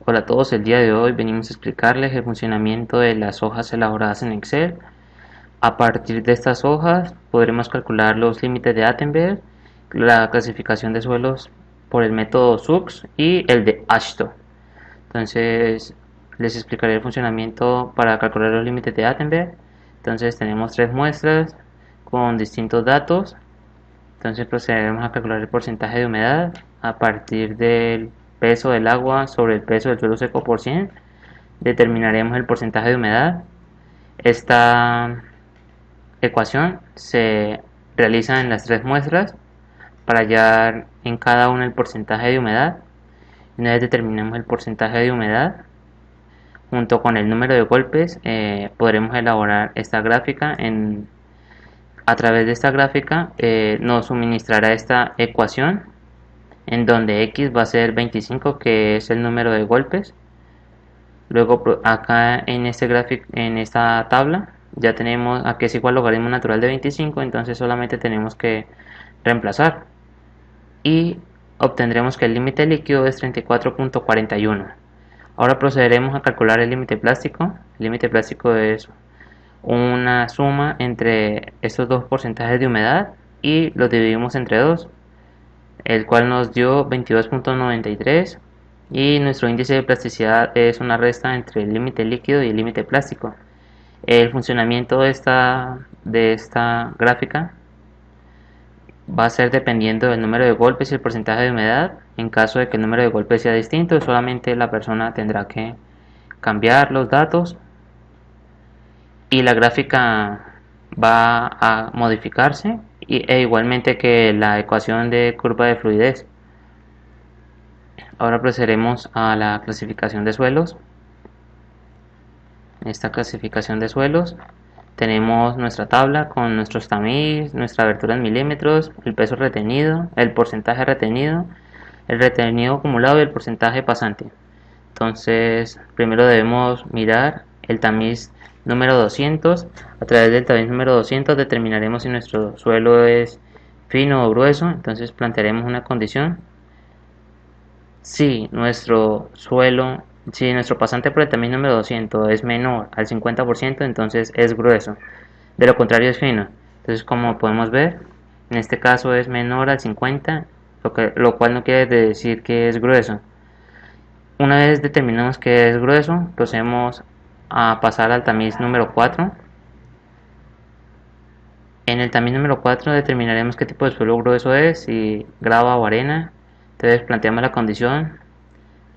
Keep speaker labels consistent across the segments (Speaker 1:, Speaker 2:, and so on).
Speaker 1: Hola a todos, el día de hoy venimos a explicarles el funcionamiento de las hojas elaboradas en Excel. A partir de estas hojas podremos calcular los límites de Attenberg, la clasificación de suelos por el método SUX y el de Ashton. Entonces les explicaré el funcionamiento para calcular los límites de Attenberg. Entonces tenemos tres muestras con distintos datos. Entonces procederemos a calcular el porcentaje de humedad a partir del peso del agua sobre el peso del suelo seco por 100. Determinaremos el porcentaje de humedad. Esta ecuación se realiza en las tres muestras para hallar en cada una el porcentaje de humedad. Una vez determinemos el porcentaje de humedad junto con el número de golpes, podremos elaborar esta gráfica. A través de esta gráfica nos suministrará esta ecuación en donde x va a ser 25, que es el número de golpes. Luego acá en este gráfico, en esta tabla, ya tenemos a que es igual al logaritmo natural de 25, entonces solamente tenemos que reemplazar y obtendremos que el límite líquido es 34.41. Ahora procederemos a calcular el límite plástico. El límite plástico es una suma entre estos dos porcentajes de humedad y los dividimos entre 2, el cual nos dio 22.93, y nuestro índice de plasticidad es una resta entre el límite líquido y el límite plástico. El funcionamiento de esta gráfica va a ser dependiendo del número de golpes y el porcentaje de humedad. En caso de que el número de golpes sea distinto, solamente la persona tendrá que cambiar los datos y la gráfica va a modificarse, e igualmente que la ecuación de curva de fluidez. Ahora procederemos a la clasificación de suelos. En esta clasificación de suelos tenemos nuestra tabla con nuestros tamiz, nuestra abertura en milímetros, el peso retenido, el porcentaje retenido, el retenido acumulado y el porcentaje pasante. Entonces primero debemos mirar el tamiz número 200. A través del tamiz número 200 determinaremos si nuestro suelo es fino o grueso. Entonces plantearemos una condición: si nuestro pasante por el tamiz número 200 es menor al 50%, entonces es grueso. De lo contrario es fino. Entonces, como podemos ver, en este caso es menor al 50, lo cual no quiere decir que es grueso. Una vez determinamos que es grueso, procedemos a pasar al tamiz número 4. En el tamiz número 4 determinaremos qué tipo de suelo grueso es, si grava o arena. Entonces planteamos la condición: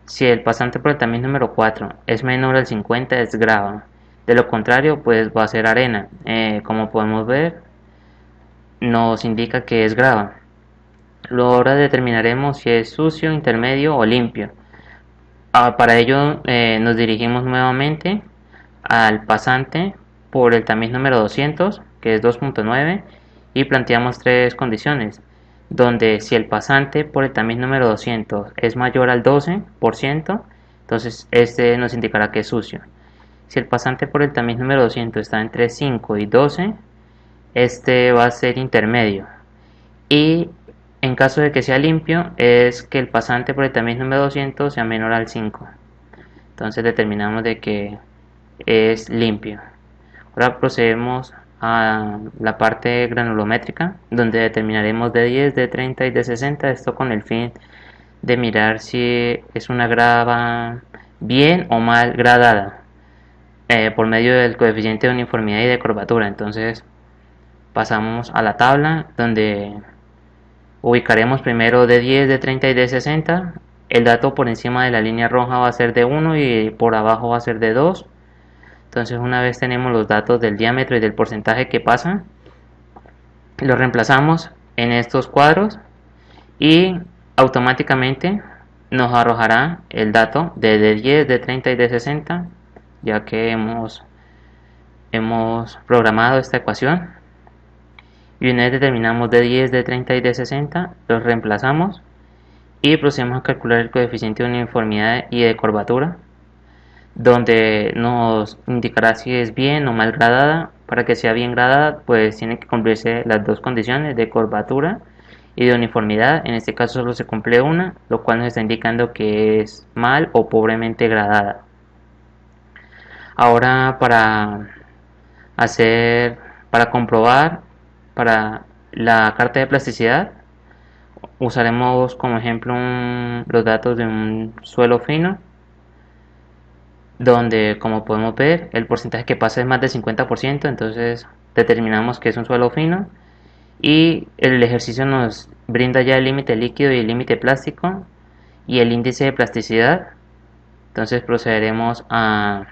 Speaker 1: si el pasante por el tamiz número 4 es menor al 50, es grava. De lo contrario, pues va a ser arena. Como podemos ver, nos indica que es grava. Luego ahora determinaremos si es sucio, intermedio o limpio. Para ello nos dirigimos nuevamente al pasante por el tamiz número 200, que es 2.9, y planteamos tres condiciones, donde si el pasante por el tamiz número 200 es mayor al 12%, entonces este nos indicará que es sucio. Si el pasante por el tamiz número 200 está entre 5 y 12, este va a ser intermedio. Y en caso de que sea limpio, es que el pasante por el tamiz número 200 sea menor al 5. Entonces determinamos de que es limpio. Ahora procedemos a la parte granulométrica, donde determinaremos D10, D30 y D60, esto con el fin de mirar si es una grava bien o mal gradada, por medio del coeficiente de uniformidad y de curvatura. Entonces pasamos a la tabla, donde ubicaremos primero D10, D30 y D60. El dato por encima de la línea roja va a ser de 1 y por abajo va a ser de 2. Entonces, una vez tenemos los datos del diámetro y del porcentaje que pasa, los reemplazamos en estos cuadros y automáticamente nos arrojará el dato de D10, D30 y D60, ya que hemos programado esta ecuación. Y una vez determinamos D10, D30 y D60, los reemplazamos y procedemos a calcular el coeficiente de uniformidad y de curvatura, donde nos indicará si es bien o mal gradada. Para que sea bien gradada, pues tienen que cumplirse las dos condiciones de curvatura y de uniformidad, en este caso solo se cumple una, lo cual nos está indicando que es mal o pobremente gradada. Ahora hacer, para comprobar para la carta de plasticidad, usaremos como ejemplo los datos de un suelo fino, donde como podemos ver el porcentaje que pasa es más del 50%, entonces determinamos que es un suelo fino y el ejercicio nos brinda ya el límite líquido y el límite plástico y el índice de plasticidad. Entonces procederemos a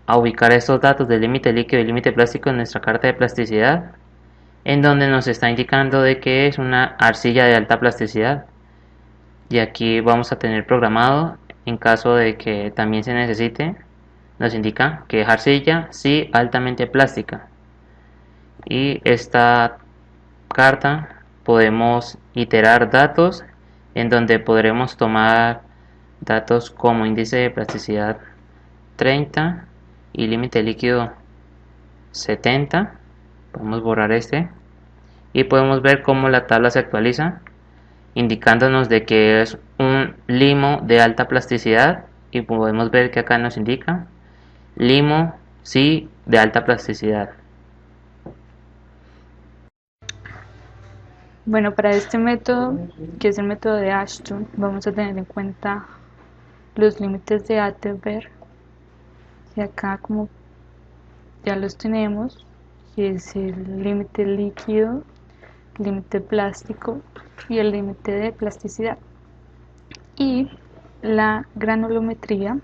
Speaker 1: ubicar estos datos del límite líquido y límite plástico en nuestra carta de plasticidad, en donde nos está indicando de que es una arcilla de alta plasticidad, y aquí vamos a tener programado, en caso de que también se necesite, nos indica que es arcilla sí altamente plástica. Y esta carta podemos iterar datos en donde podremos tomar datos como índice de plasticidad 30 y límite líquido 70. Podemos borrar este y podemos ver cómo la tabla se actualiza, indicándonos de que es un limo de alta plasticidad, y podemos ver que acá nos indica limo sí de alta plasticidad.
Speaker 2: Bueno, para este método, que es el método de Ashton, vamos a tener en cuenta los límites de Attenberg, y acá como ya los tenemos, que es el límite líquido, límite plástico y el límite de plasticidad. Y la granulometría,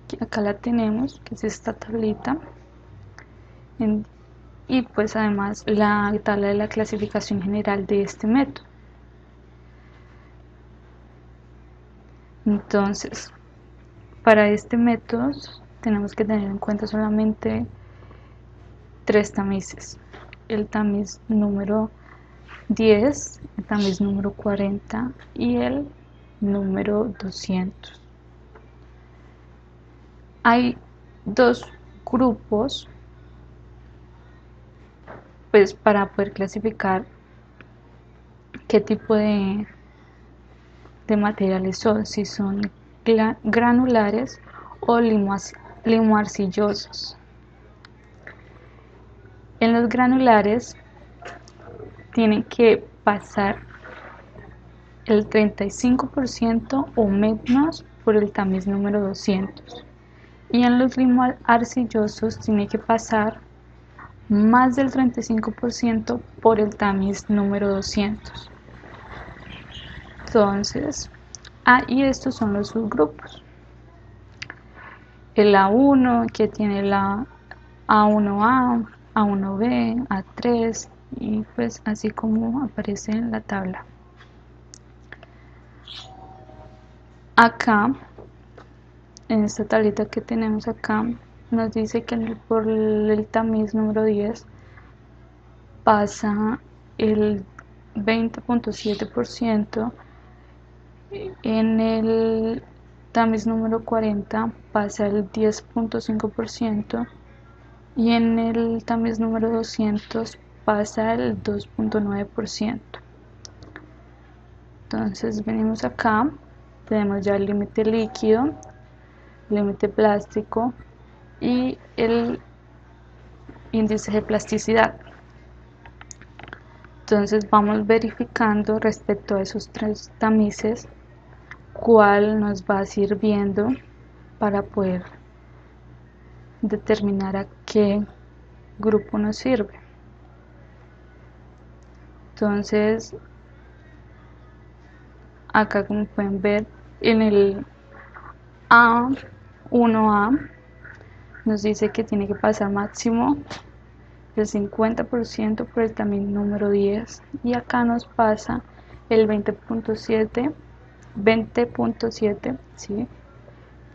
Speaker 2: que acá la tenemos, que es esta tablita, y pues además la tabla de la clasificación general de este método. Entonces, para este método tenemos que tener en cuenta solamente 3 tamices: el tamiz número 10, el tamiz número 40 y el número 200. Hay dos grupos pues para poder clasificar qué tipo de materiales son, si son granulares o limoarcillosos. En los granulares tienen que pasar el 35% o menos por el tamiz número 200, y en los limoarcillosos tiene que pasar más del 35% por el tamiz número 200. Entonces, y estos son los subgrupos: el A1, que tiene la A1A, A1B, A3, y pues así como aparece en la tabla. Acá, en esta tablita que tenemos acá, nos dice que por el tamiz número 10 pasa el 20.7%, en el tamiz número 40 pasa el 10.5%, y en el tamiz número 200 pasa el 2.9%. Entonces venimos acá, tenemos ya el límite líquido, límite plástico y el índice de plasticidad. Entonces vamos verificando respecto a esos 3 tamices cuál nos va sirviendo para poder determinar a qué grupo nos sirve. Entonces acá, como pueden ver, en el A1A nos dice que tiene que pasar máximo el 50% por el tamiz número 10, y acá nos pasa el 20.7, ¿sí?,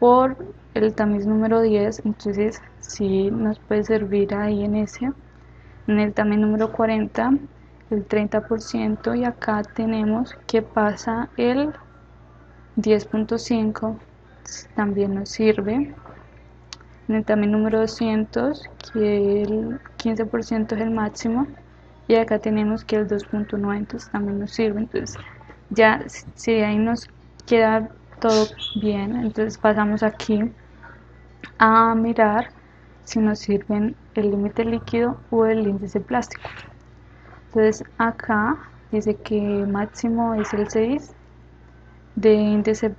Speaker 2: por el tamiz número 10. Entonces sí nos puede servir ahí en el tamiz número 40 el 30%, y acá tenemos que pasa el 10.5, también nos sirve. En el tamiz número 200, que el 15% es el máximo, y acá tenemos que el 2.9 entonces también nos sirve. Entonces ya si ahí nos queda todo bien, entonces pasamos aquí a mirar si nos sirven el límite líquido o el índice plástico. Entonces acá dice que máximo es el 6 de índice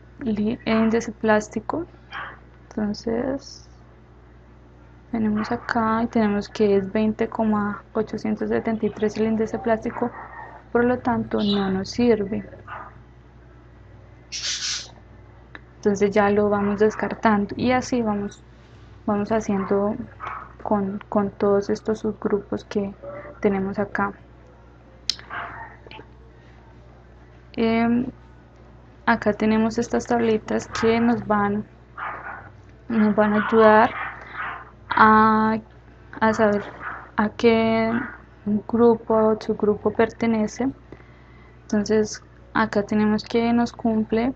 Speaker 2: plástico. Entonces tenemos acá y tenemos que es 20,873 el índice plástico, por lo tanto no nos sirve. Entonces ya lo vamos descartando y así vamos haciendo con todos estos subgrupos que tenemos acá. Acá tenemos estas tablitas que nos van a ayudar a saber a qué grupo o subgrupo pertenece. Entonces acá tenemos que nos cumple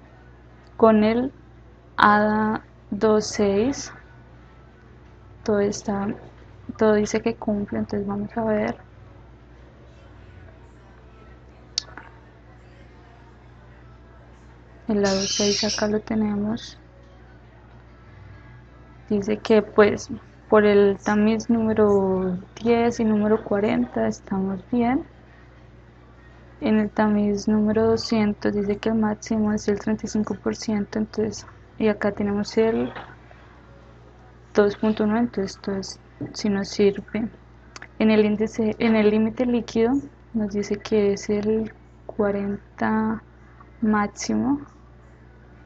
Speaker 2: con el A26, todo dice que cumple, entonces vamos a ver. El lado 6 acá lo tenemos, dice que pues por el tamiz número 10 y número 40 estamos bien. En el tamiz número 200 dice que el máximo es el 35%, entonces, y acá tenemos el 2.9, entonces esto es, si nos sirve. En el límite líquido nos dice que es el 40 máximo,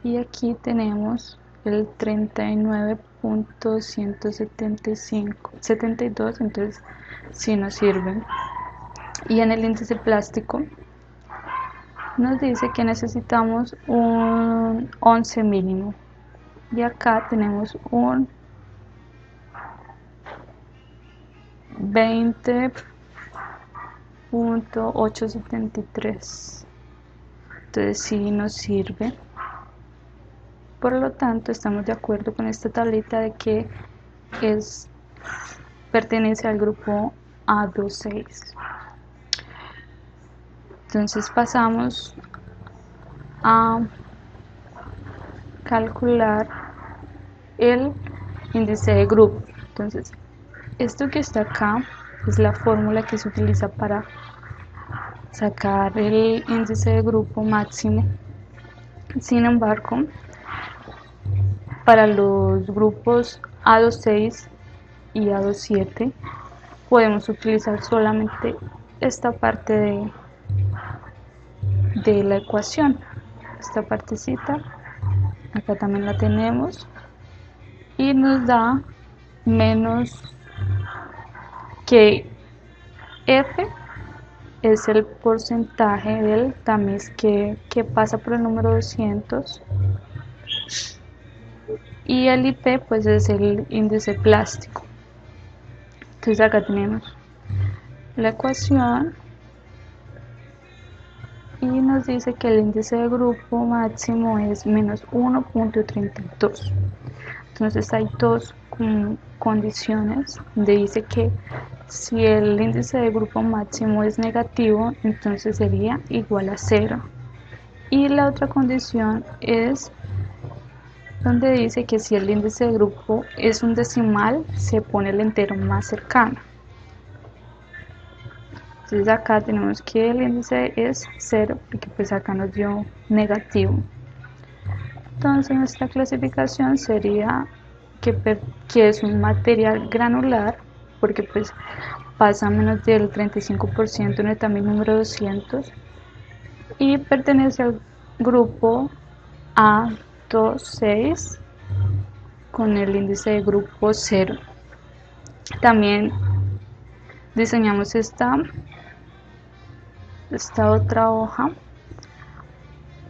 Speaker 2: y aquí tenemos el 39.172, entonces sí nos sirve. Y en el índice plástico nos dice que necesitamos un 11 mínimo, y acá tenemos un 20.873, entonces sí nos sirve. Por lo tanto, estamos de acuerdo con esta tablita de que pertenece al grupo A26. Entonces pasamos a calcular el índice de grupo. Entonces, esto que está acá es la fórmula que se utiliza para sacar el índice de grupo máximo. Sin embargo, para los grupos A26 y A27 podemos utilizar solamente esta parte de la ecuación, esta partecita, acá también la tenemos, y nos da menos que F es el porcentaje del tamiz que pasa por el número 200, y el IP pues es el índice plástico. Entonces acá tenemos la ecuación y nos dice que el índice de grupo máximo es menos 1.32. Entonces hay dos condiciones donde dice que si el índice de grupo máximo es negativo, entonces sería igual a 0. Y la otra condición es donde dice que si el índice de grupo es un decimal, se pone el entero más cercano. Entonces acá tenemos que el índice es 0, porque pues acá nos dio negativo. Entonces nuestra clasificación sería que es un material granular, porque pues pasa menos del 35% en el tamiz número 200, y pertenece al grupo A26 con el índice de grupo 0. También diseñamos esta otra hoja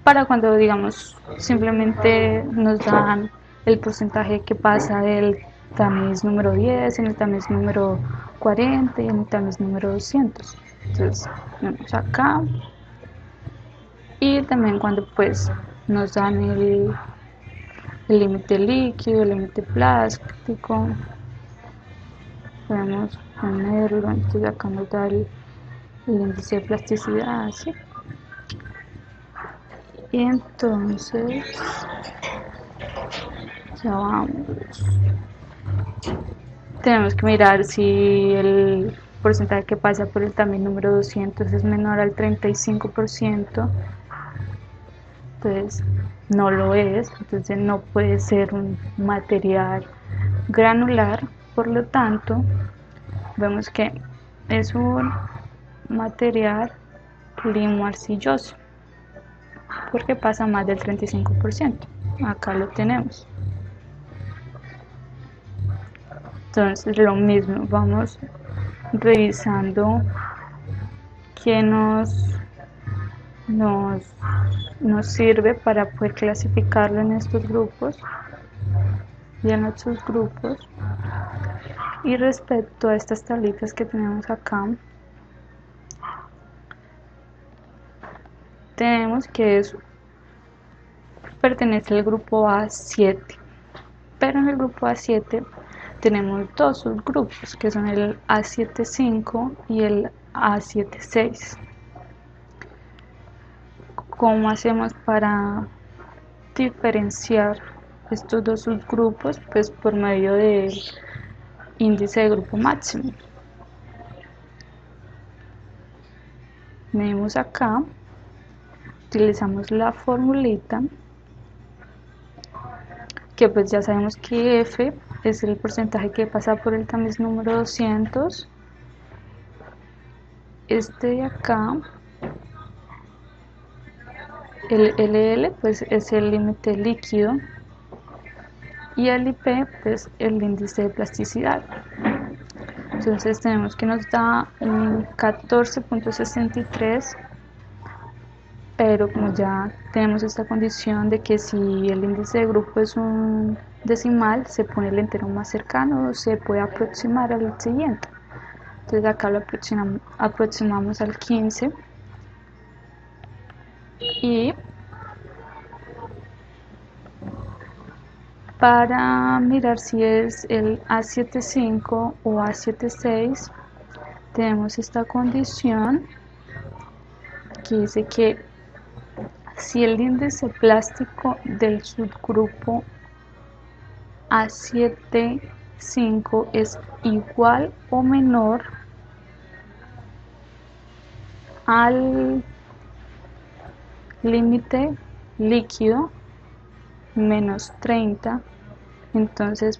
Speaker 2: para cuando, digamos, simplemente nos dan el porcentaje que pasa del tamiz número 10 en el tamiz número 40 y en el tamiz número 200. Entonces vemos acá, y también cuando pues nos dan el límite líquido, el límite plástico, podemos ponerlo. Entonces acá nos da el el índice de plasticidad, ¿sí? Y entonces ya vamos, tenemos que mirar si el porcentaje que pasa por el también número 200 es menor al 35%, entonces no lo es, entonces no puede ser un material granular, por lo tanto vemos que es un material limo arcilloso porque pasa más del 35%, acá lo tenemos. Entonces lo mismo, vamos revisando qué nos sirve para poder clasificarlo en estos grupos y en otros grupos. Y respecto a estas tablitas que tenemos acá, tenemos que pertenece al grupo A7, pero en el grupo A7 tenemos dos subgrupos que son el A75 y el A76. ¿Cómo hacemos para diferenciar estos dos subgrupos? Pues por medio del índice de grupo máximo. Venimos acá, utilizamos la formulita, que pues ya sabemos que F es el porcentaje que pasa por el tamiz número 200. Este de acá, el LL pues es el límite líquido y el IP pues el índice de plasticidad. Entonces tenemos que nos da un 14.63, pero como ya tenemos esta condición de que si el índice de grupo es un decimal, se pone el entero más cercano o se puede aproximar al siguiente. Entonces acá lo aproximamos al 15 y para mirar si es el A75 o A76 tenemos esta condición que dice que si el índice plástico del subgrupo A75 es igual o menor al límite líquido menos 30, entonces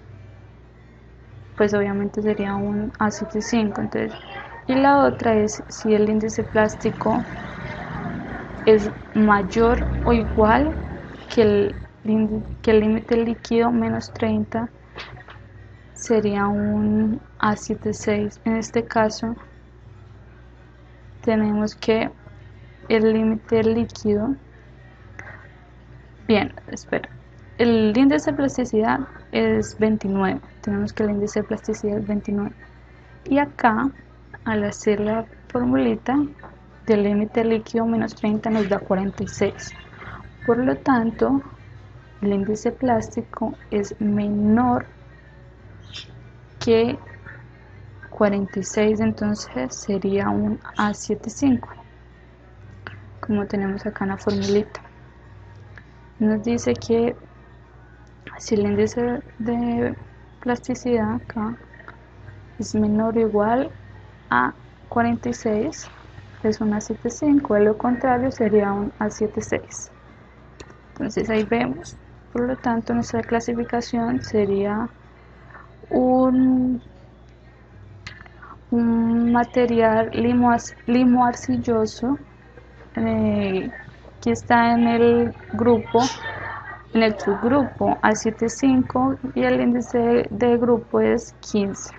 Speaker 2: pues obviamente sería un A75. Entonces, y la otra es si el índice plástico es mayor o igual que el límite líquido menos 30, sería un A76. En este caso tenemos que el límite líquido, bien, espera, el índice de plasticidad es 29, tenemos que el índice de plasticidad es 29, y acá al hacer la formulita del límite líquido menos 30 nos da 46, por lo tanto el índice plástico es menor que 46, entonces sería un A75, como tenemos acá en la formulita. Nos dice que si el índice de plasticidad acá es menor o igual a 46, es un A75, de lo contrario sería un A76. Entonces ahí vemos, por lo tanto nuestra clasificación sería un material limo arcilloso que está en el subgrupo A75 y el índice de grupo es 15.